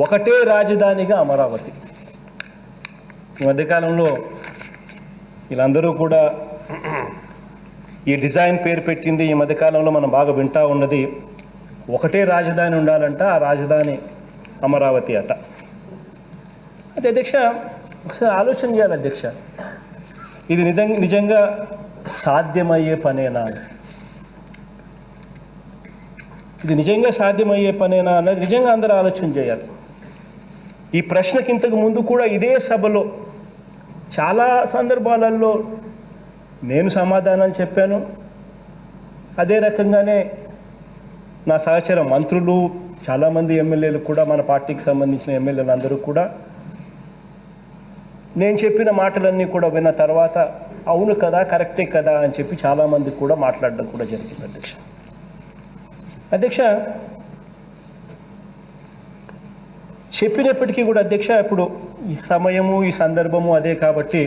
ఒకటే రాజధానిగా అమరావతి. ఈ మధ్యకాలంలో వీళ్ళందరూ కూడా ఈ డిజైన్ పేరు పెట్టింది. ఈ మధ్యకాలంలో మనం బాగా వింటూ ఉన్నది ఒకటే రాజధాని ఉండాలంట, ఆ రాజధాని అమరావతి అట. అయితే అధ్యక్ష ఒకసారి ఆలోచన చేయాలి అధ్యక్ష, ఇది నిజంగా సాధ్యమయ్యే పనేనా? ఇది నిజంగా సాధ్యమయ్యే పనేనా అన్నది నిజంగా అందరూ ఆలోచన చేయాలి. ఈ ప్రశ్నకి ఇంతకు ముందు కూడా ఇదే సభలో చాలా సందర్భాలలో నేను సమాధానాలు చెప్పాను. అదే రకంగానే నా సహచర మంత్రులు, చాలామంది ఎమ్మెల్యేలు కూడా, మన పార్టీకి సంబంధించిన ఎమ్మెల్యేలు అందరూ కూడా నేను చెప్పిన మాటలన్నీ కూడా విన్న తర్వాత అవును కదా, కరెక్టే కదా అని చెప్పి చాలామంది కూడా మాట్లాడడం కూడా జరిగింది అధ్యక్ష. చెప్పినప్పటికీ కూడా అధ్యక్ష, ఇప్పుడు ఈ సమయము ఈ సందర్భము అదే కాబట్టి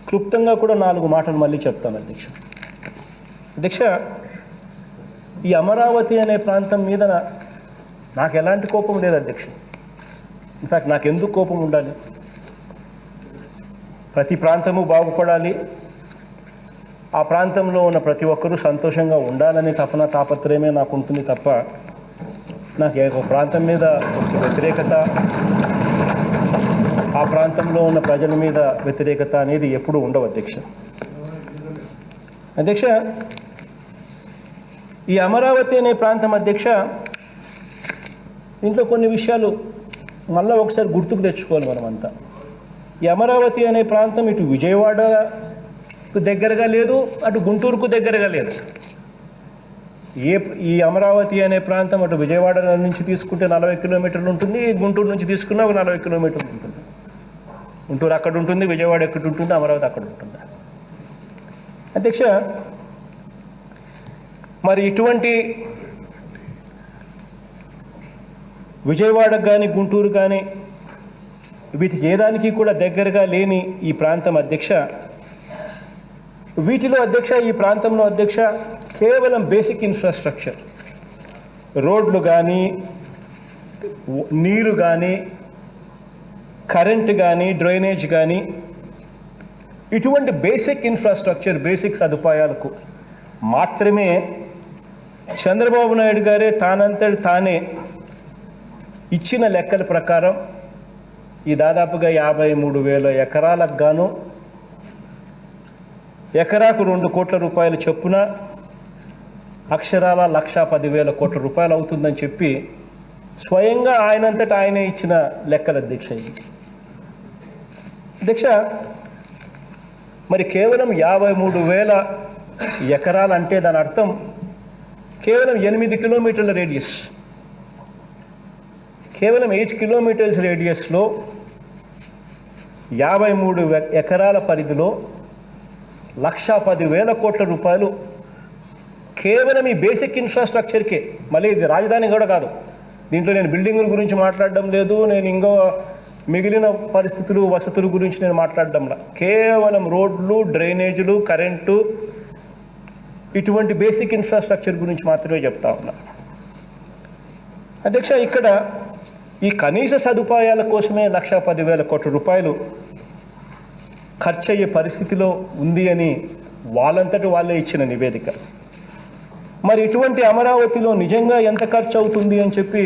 క్లుప్తంగా కూడా 4 మాటలు మళ్ళీ చెప్తాను అధ్యక్ష. ఈ అమరావతి అనే ప్రాంతం మీద నాకు ఎలాంటి కోపం లేదు అధ్యక్ష. ఇన్ఫ్యాక్ట్ నాకు ఎందుకు కోపం ఉండాలి? ప్రతి ప్రాంతము బాగుపడాలి, ఆ ప్రాంతంలో ఉన్న ప్రతి ఒక్కరూ సంతోషంగా ఉండాలనే తాపత్రయమే నాకు ఉంటుంది తప్ప నాకు ఒక ప్రాంతం మీద వ్యతిరేకత, ఆ ప్రాంతంలో ఉన్న ప్రజల మీద వ్యతిరేకత అనేది ఎప్పుడూ ఉండవు అధ్యక్ష. ఈ అమరావతి అనే ప్రాంతం అధ్యక్ష, దీంట్లో కొన్ని విషయాలు మళ్ళీ ఒకసారి గుర్తుకు తెచ్చుకోవాలి మనమంతా. ఈ అమరావతి అనే ప్రాంతం ఇటు విజయవాడకు దగ్గరగా లేదు, అటు గుంటూరుకు దగ్గరగా లేదు. ఈ అమరావతి అనే ప్రాంతం అటు విజయవాడ నుంచి తీసుకుంటే 40 కిలోమీటర్లు ఉంటుంది, గుంటూరు నుంచి తీసుకున్న ఒక 40 కిలోమీటర్లు ఉంటుంది. గుంటూరు అక్కడ ఉంటుంది, విజయవాడ ఎక్కడ ఉంటుంది, అమరావతి అక్కడ ఉంటుంది అధ్యక్ష. మరి ఇటువంటి విజయవాడకు కానీ గుంటూరు కానీ వీటికి ఏదానికి కూడా దగ్గరగా లేని ఈ ప్రాంతం అధ్యక్ష, వీటిలో అధ్యక్ష, ఈ ప్రాంతంలో అధ్యక్ష కేవలం బేసిక్ ఇన్ఫ్రాస్ట్రక్చర్, రోడ్లు కానీ, నీరు కానీ, కరెంటు కానీ, డ్రైనేజ్ కానీ, ఇటువంటి బేసిక్ ఇన్ఫ్రాస్ట్రక్చర్, బేసిక్ సదుపాయాలకు మాత్రమే చంద్రబాబు నాయుడు గారే తానంతటి తానే ఇచ్చిన లెక్కల ప్రకారం ఈ దాదాపుగా 53,000 ఎకరాలకు గాను ఎకరాకు 2 కోట్ల రూపాయల చొప్పున అక్షరాల 1,10,000 కోట్ల రూపాయలు అవుతుందని చెప్పి స్వయంగా ఆయనంతటా ఆయనే ఇచ్చిన లెక్కల అధ్యక్ష. మరి కేవలం 53,000 ఎకరాలు అంటే దాని అర్థం కేవలం 8 కిలోమీటర్ల రేడియస్, కేవలం 8 కిలోమీటర్స్ రేడియస్లో 53 ఎకరాల పరిధిలో 1,10,000 కోట్ల రూపాయలు కేవలం ఈ బేసిక్ ఇన్ఫ్రాస్ట్రక్చర్కే. మళ్ళీ ఇది రాజధాని కూడా కాదు, దీంట్లో నేను బిల్డింగుల గురించి మాట్లాడడం లేదు, నేను ఇంకో మిగిలిన పరిస్థితులు వసతుల గురించి నేను మాట్లాడడంలా, కేవలం రోడ్లు, డ్రైనేజీలు, కరెంటు, ఇటువంటి బేసిక్ ఇన్ఫ్రాస్ట్రక్చర్ గురించి మాత్రమే చెప్తా ఉన్నా అధ్యక్ష. ఇక్కడ ఈ కనీస సదుపాయాల కోసమే 1,10,000 కోట్ల రూపాయలు ఖర్చు అయ్యే పరిస్థితిలో ఉంది అని వాళ్ళంతటి వాళ్ళే ఇచ్చిన నివేదిక. మరి ఇటువంటి అమరావతిలో నిజంగా ఎంత ఖర్చు అవుతుంది అని చెప్పి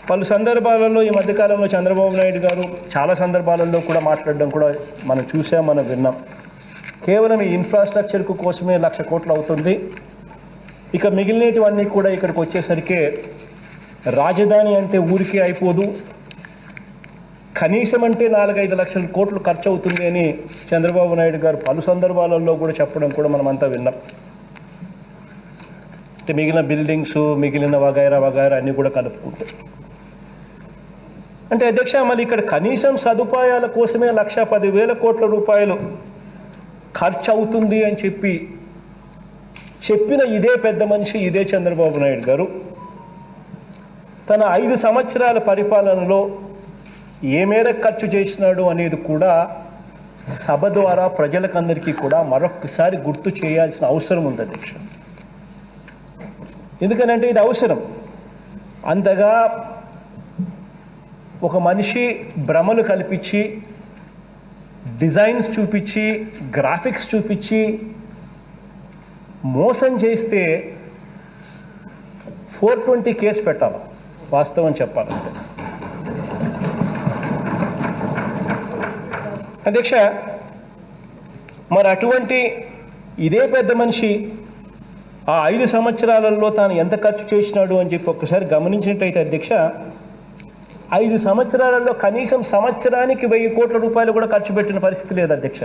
పలు సందర్భాలలో ఈ మధ్యకాలంలో చంద్రబాబు నాయుడు గారు చాలా సందర్భాలలో కూడా మాట్లాడడం కూడా మనం చూసాం, మనం విన్నాం. కేవలం ఈ ఇన్ఫ్రాస్ట్రక్చర్కు కోసమే 1,00,000 కోట్లు అవుతుంది. ఇక మిగిలినవన్నీ కూడా ఇక్కడికి వచ్చేసరికి రాజధాని అంటే ఊరికే అయిపోదు, కనీసం అంటే 4-5 లక్షల కోట్లు ఖర్చు అవుతుంది అని చంద్రబాబు నాయుడు గారు పలు సందర్భాలలో కూడా చెప్పడం కూడా మనమంతా విన్నాం. అంటే మిగిలిన బిల్డింగ్స్, మిగిలిన వగైరా అన్నీ కూడా కలుపుకుంటే అంటే అధ్యక్ష, మరి ఇక్కడ కనీసం సదుపాయాల కోసమే 1,10,000 కోట్ల రూపాయలు ఖర్చు అవుతుంది అని చెప్పిన ఇదే పెద్ద మనిషి, ఇదే చంద్రబాబు నాయుడు గారు తన 5 సంవత్సరాల పరిపాలనలో ఏ మేరకు ఖర్చు చేసినాడు అనేది కూడా సభ ద్వారా ప్రజలకందరికీ కూడా మరొకసారి గుర్తు చేయాల్సిన అవసరం ఉంది అధ్యక్ష. ఎందుకనంటే ఇది అవసరం. అంతగా ఒక మనిషి భ్రమలు కల్పించి, డిజైన్స్ చూపించి, గ్రాఫిక్స్ చూపించి మోసం చేస్తే 420 కేసు పెట్టాలి, వాస్తవం చెప్పాలంటే. అధ్యక్ష, మరి అటువంటి ఇదే పెద్ద మనిషి ఆ 5 సంవత్సరాలలో తాను ఎంత ఖర్చు చేసినాడు అని చెప్పి ఒక్కసారి గమనించినట్టయితే అధ్యక్ష, 5 సంవత్సరాలలో కనీసం సంవత్సరానికి 1000 కోట్ల రూపాయలు కూడా ఖర్చు పెట్టిన పరిస్థితి లేదు అధ్యక్ష.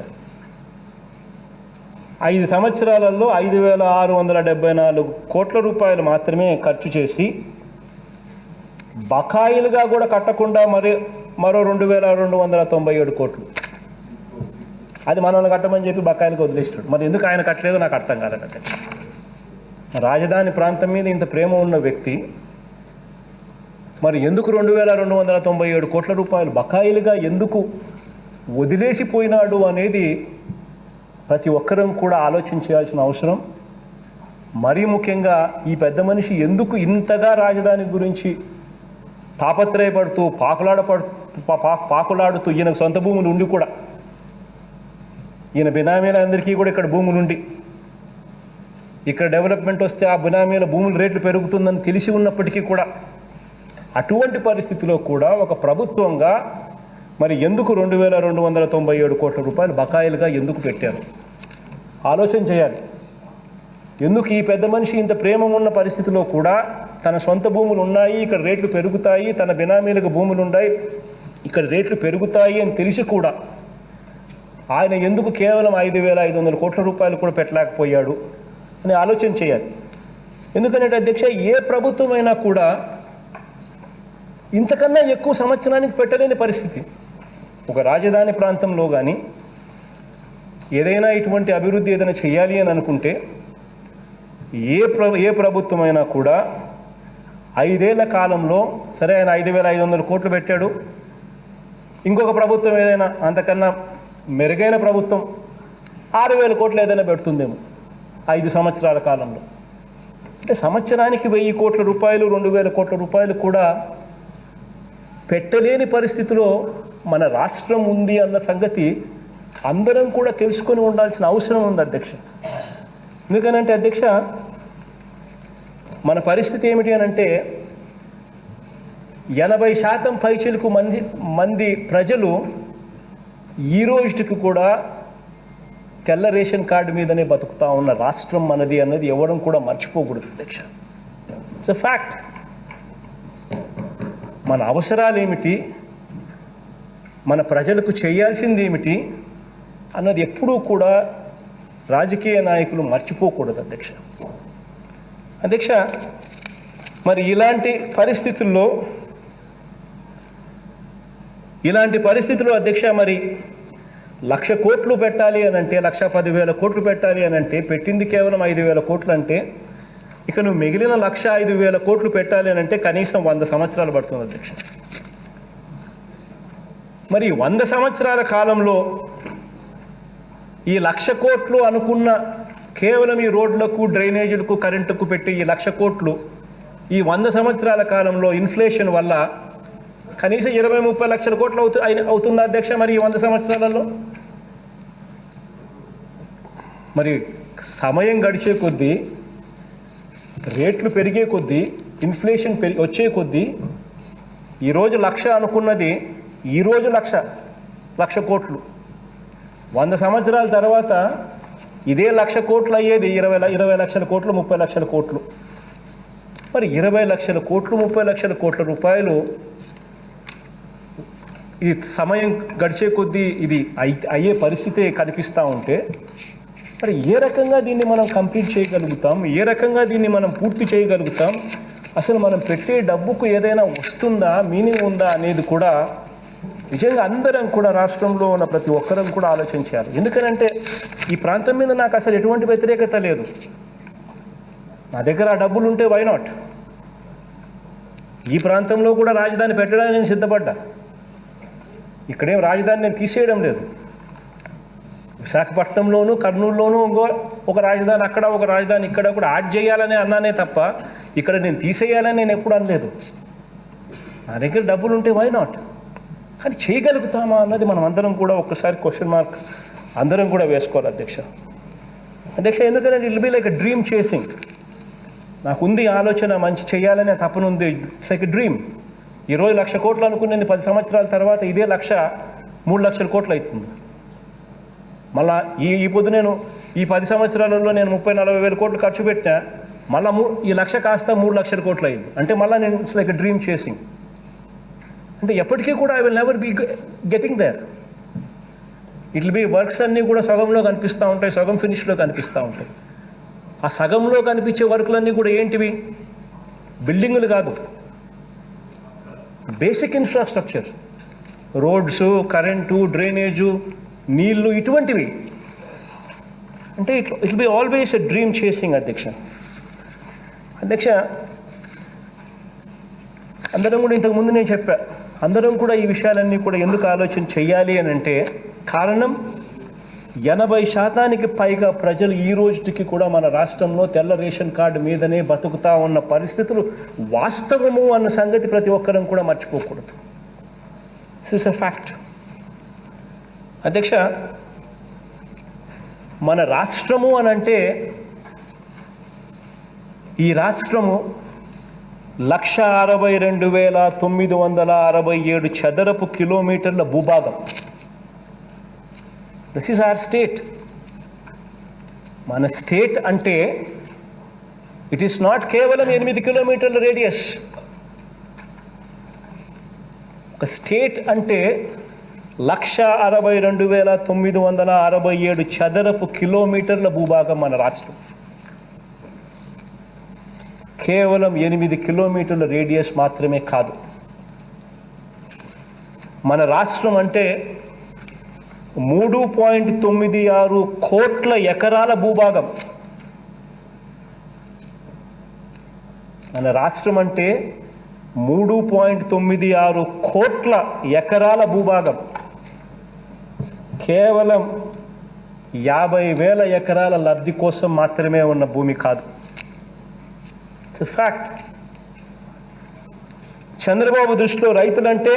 5 సంవత్సరాలలో 5,674 కోట్ల రూపాయలు మాత్రమే ఖర్చు చేసి, బకాయిలుగా కూడా కట్టకుండా మరో 2,297 కోట్లు అది మనల్ని కట్టమని చెప్పి బకాయిలుగా వదిలేస్తాడు. మరి ఎందుకు ఆయన కట్టలేదో నాకు అర్థం కాలేదంటే, రాజధాని ప్రాంతం మీద ఇంత ప్రేమ ఉన్న వ్యక్తి మరి ఎందుకు 2,297 కోట్ల రూపాయలు బకాయిలుగా ఎందుకు వదిలేసిపోయినాడు అనేది ప్రతి ఒక్కరం కూడా ఆలోచించాల్సిన అవసరం. మరీ ముఖ్యంగా ఈ పెద్ద మనిషి ఎందుకు ఇంతగా రాజధాని గురించి తాపత్రయపడుతూ పాకులాడుతూ ఈయనకు సొంత భూములు ఉండి కూడా, ఈయన బినామీలందరికీ కూడా ఇక్కడ భూములు ఉండి, ఇక్కడ డెవలప్మెంట్ వస్తే ఆ బినామీల భూముల రేట్లు పెరుగుతుందని తెలిసి ఉన్నప్పటికీ కూడా అటువంటి పరిస్థితిలో కూడా ఒక ప్రభుత్వంగా మరి ఎందుకు 2,297 కోట్ల రూపాయలు బకాయిలుగా ఎందుకు పెట్టారు ఆలోచన చేయాలి. ఎందుకు ఈ పెద్ద మనిషి ఇంత ప్రేమ ఉన్న పరిస్థితిలో కూడా తన సొంత భూములు ఉన్నాయి, ఇక్కడ రేట్లు పెరుగుతాయి, తన బినామీలకు భూములు ఉన్నాయి, ఇక్కడ రేట్లు పెరుగుతాయి అని తెలిసి కూడా ఆయన ఎందుకు కేవలం 5,500 కోట్ల రూపాయలు కూడా పెట్టలేకపోయాడు అని ఆలోచన చేయాలి. ఎందుకంటే అధ్యక్ష, ఏ ప్రభుత్వమైనా కూడా ఇంతకన్నా ఎక్కువ సంవత్సరానికి పెట్టలేని పరిస్థితి. ఒక రాజధాని ప్రాంతంలో కానీ ఏదైనా ఇటువంటి అభివృద్ధి ఏదైనా చేయాలి అని అనుకుంటే ఏ ప్రభుత్వమైనా కూడా 5 ఏళ్ల కాలంలో, సరే ఆయన 5,500 కోట్లు పెట్టాడు, ఇంకొక ప్రభుత్వం ఏదైనా అంతకన్నా మెరుగైన ప్రభుత్వం 6,000 కోట్లు ఏదైనా పెడుతుందేమో 5 సంవత్సరాల కాలంలో. అంటే సంవత్సరానికి 1,000 కోట్ల రూపాయలు, 2,000 కోట్ల రూపాయలు కూడా పెట్టలేని పరిస్థితిలో మన రాష్ట్రం ఉంది అన్న సంగతి అందరం కూడా తెలుసుకొని ఉండాల్సిన అవసరం ఉంది అధ్యక్ష. ఎందుకనంటే అధ్యక్ష, మన పరిస్థితి ఏమిటి అనంటే 80% పైచిలకు మంది ప్రజలు ఈ రోజుకి కూడా తెల్ల రేషన్ కార్డు మీదనే బతుకుతా ఉన్న రాష్ట్రం మనది అన్నది ఎవడం కూడా మర్చిపోకూడదు అధ్యక్ష. It's a fact. మన అవసరాలు ఏమిటి, మన ప్రజలకు చేయాల్సింది ఏమిటి అన్నది ఎప్పుడూ కూడా రాజకీయ నాయకులు మర్చిపోకూడదు అధ్యక్ష. అధ్యక్ష, మరి ఇలాంటి పరిస్థితుల్లో అధ్యక్ష, మరి 1,00,000 కోట్లు పెట్టాలి అని అంటే, 1,10,000 కోట్లు పెట్టాలి అని అంటే, పెట్టింది కేవలం 5,000 కోట్లు అంటే, ఇక నువ్వు మిగిలిన 1,05,000 కోట్లు పెట్టాలి అని అంటే కనీసం 100 సంవత్సరాలు పడుతుంది అధ్యక్ష. మరి 100 సంవత్సరాల కాలంలో ఈ 1,00,000 కోట్లు అనుకున్న కేవలం ఈ రోడ్లకు, డ్రైనేజీలకు, కరెంటుకు పెట్టి ఈ 1,00,000 కోట్లు ఈ 100 సంవత్సరాల కాలంలో ఇన్ఫ్లేషన్ వల్ల కనీసం 20-30 లక్షల కోట్లు అవుతుందా అధ్యక్ష మరి ఈ 100 సంవత్సరాలలో? మరి సమయం గడిచే కొద్దీ, రేట్లు పెరిగే కొద్దీ, ఇన్ఫ్లేషన్ వచ్చే కొద్దీ ఈరోజు 1,00,000 అనుకున్నది ఈరోజు 1,00,000 కోట్లు, 100 సంవత్సరాల తర్వాత ఇదే 1,00,000 కోట్లు అయ్యేది 20 లక్షల కోట్లు, 30 లక్షల కోట్లు. మరి 20 లక్షల కోట్లు, 30 లక్షల కోట్ల రూపాయలు ఈ సమయం గడిచే కొద్దీ ఇది అయ్యే పరిస్థితి కనిపిస్తూ ఉంటే మరి ఏ రకంగా దీన్ని మనం కంప్లీట్ చేయగలుగుతాం, ఏ రకంగా దీన్ని మనం పూర్తి చేయగలుగుతాం, అసలు మనం పెట్టే డబ్బుకు ఏదైనా వస్తుందా, మీనింగ్ ఉందా అనేది కూడా నిజంగా అందరం కూడా రాష్ట్రంలో ఉన్న ప్రతి ఒక్కరం కూడా ఆలోచించాలి. ఎందుకనంటే ఈ ప్రాంతం మీద నాకు అసలు ఎటువంటి వ్యతిరేకత లేదు, నా దగ్గర ఆ డబ్బులు ఉంటే వై నాట్. ఈ ప్రాంతంలో కూడా రాజధాని పెట్టడానికి నేను సిద్ధపడ్డా. ఇక్కడేం రాజధాని నేను తీసేయడం లేదు. విశాఖపట్నంలోను, కర్నూలులోనూ ఒక రాజధాని అక్కడ, ఒక రాజధాని ఇక్కడ కూడా యాడ్ చేయాలని అన్నానే తప్ప ఇక్కడ నేను తీసేయాలని నేను ఎప్పుడు అనలేదు. నా దగ్గర డబ్బులు ఉంటే వై నాట్, కానీ చేయగలుగుతామా అన్నది మనం అందరం కూడా ఒక్కసారి క్వశ్చన్ మార్క్ అందరం కూడా వేసుకోవాలి అధ్యక్ష. ఎందుకంటే it be like dream chasing. నాకుంది ఆలోచన, మంచి చేయాలనే తపన ఉంది, ఇట్స్ లైక్ డ్రీమ్. ఈరోజు 1,00,000 కోట్లు అనుకునేది 10 సంవత్సరాల తర్వాత ఇదే 3 లక్షల కోట్లు అవుతుంది. మళ్ళా ఈ పొద్దు నేను ఈ 10 సంవత్సరాలలో నేను 30-40 వేల కోట్లు ఖర్చు పెట్టా, మళ్ళీ ఈ 1,00,000 కాస్త 3 లక్షల కోట్లు అయింది. అంటే మళ్ళీ నేను ఇట్స్ లైక్ డ్రీమ్ చేసింగ్. అంటే ఎప్పటికీ కూడా I will never be getting there. It will be works అన్నీ కూడా సగంలో కనిపిస్తూ ఉంటాయి, సగం ఫినిష్లో కనిపిస్తూ ఉంటాయి. ఆ సగంలో కనిపించే వర్కులన్నీ కూడా ఏంటివి? బిల్డింగులు కాదు, basic infrastructure, roads, current, drainage, నీళ్లు, ఇటువంటివి. అంటే it will be always a dream chasing అధ్యక్ష. అందరం కూడా ఇంతకుముందు నేను చెప్పా, అందరం కూడా ఈ విషయాలన్నీ కూడా ఎందుకు ఆలోచన చెయ్యాలి అని అంటే కారణం 80% పైగా ప్రజలు ఈ రోజుకి కూడా మన రాష్ట్రంలో తెల్ల రేషన్ కార్డు మీదనే బతుకుతా ఉన్న పరిస్థితులు వాస్తవము అన్న సంగతి ప్రతి ఒక్కరం కూడా మర్చిపోకూడదు. దిస్ ఇస్ ఎ ఫ్యాక్ట్ అధ్యక్ష. మన రాష్ట్రము అని అంటే ఈ రాష్ట్రము 1,62,967 చదరపు కిలోమీటర్ల భూభాగం. This is our state. మన స్టేట్ అంటే ఇట్ ఈస్ నాట్ కేవలం 8 కిలోమీటర్ల రేడియస్. ఒక స్టేట్ అంటే 1,62,967 చదరపు కిలోమీటర్ల భూభాగం మన రాష్ట్రం. కేవలం 8 కిలోమీటర్ల రేడియస్ మాత్రమే కాదు. మన రాష్ట్రం అంటే 3.96 కోట్ల ఎకరాల భూభాగం. మన రాష్ట్రం అంటే 3.96 కోట్ల ఎకరాల భూభాగం. కేవలం 50,000 ఎకరాల లబ్ధి కోసం మాత్రమే ఉన్న భూమి కాదు. It's a fact. చంద్రబాబు దృష్టిలో రైతులంటే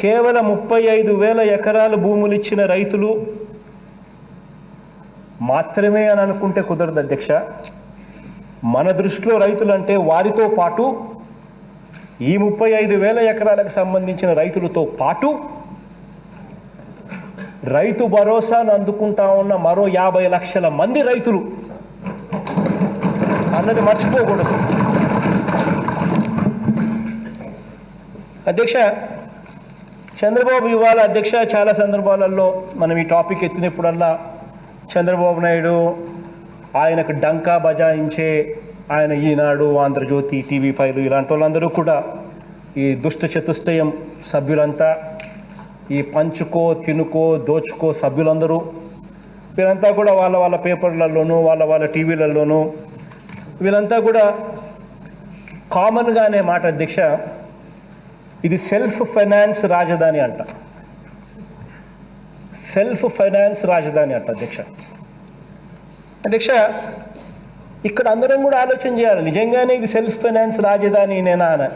కేవలం 35,000 ఎకరాల భూములు ఇచ్చిన రైతులు మాత్రమే అని అనుకుంటే కుదరదు అధ్యక్ష. మన దృష్టిలో రైతులంటే వారితో పాటు ఈ 35,000 ఎకరాలకు సంబంధించిన రైతులతో పాటు రైతు భరోసాను అందుకుంటా ఉన్న మరో 50 లక్షల మంది రైతులు అన్నది మర్చిపోకూడదు అధ్యక్ష. చంద్రబాబు ఇవాళ అధ్యక్ష చాలా సందర్భాలలో మనం ఈ టాపిక్ ఎత్తినప్పుడల్లా చంద్రబాబు నాయుడు ఆయనకు డంకా బజాయించే ఆయన ఈనాడు, ఆంధ్రజ్యోతి, TV5 ఇలాంటి వాళ్ళందరూ కూడా ఈ దుష్ట చతుష్టయం సభ్యులంతా, ఈ పంచుకో తినుకో దోచుకో సభ్యులందరూ వీళ్ళంతా కూడా వాళ్ళ పేపర్లలోనూ వాళ్ళ టీవీలలోనూ వీళ్ళంతా కూడా కామన్గానే మాట అధ్యక్ష, ఇది సెల్ఫ్ ఫైనాన్స్ రాజధాని అంట. సెల్ఫ్ ఫైనాన్స్ రాజధాని అంట అధ్యక్ష. ఇక్కడ అందరం కూడా ఆలోచన చేయాలి, నిజంగానే ఇది సెల్ఫ్ ఫైనాన్స్ రాజధాని నేనా అని.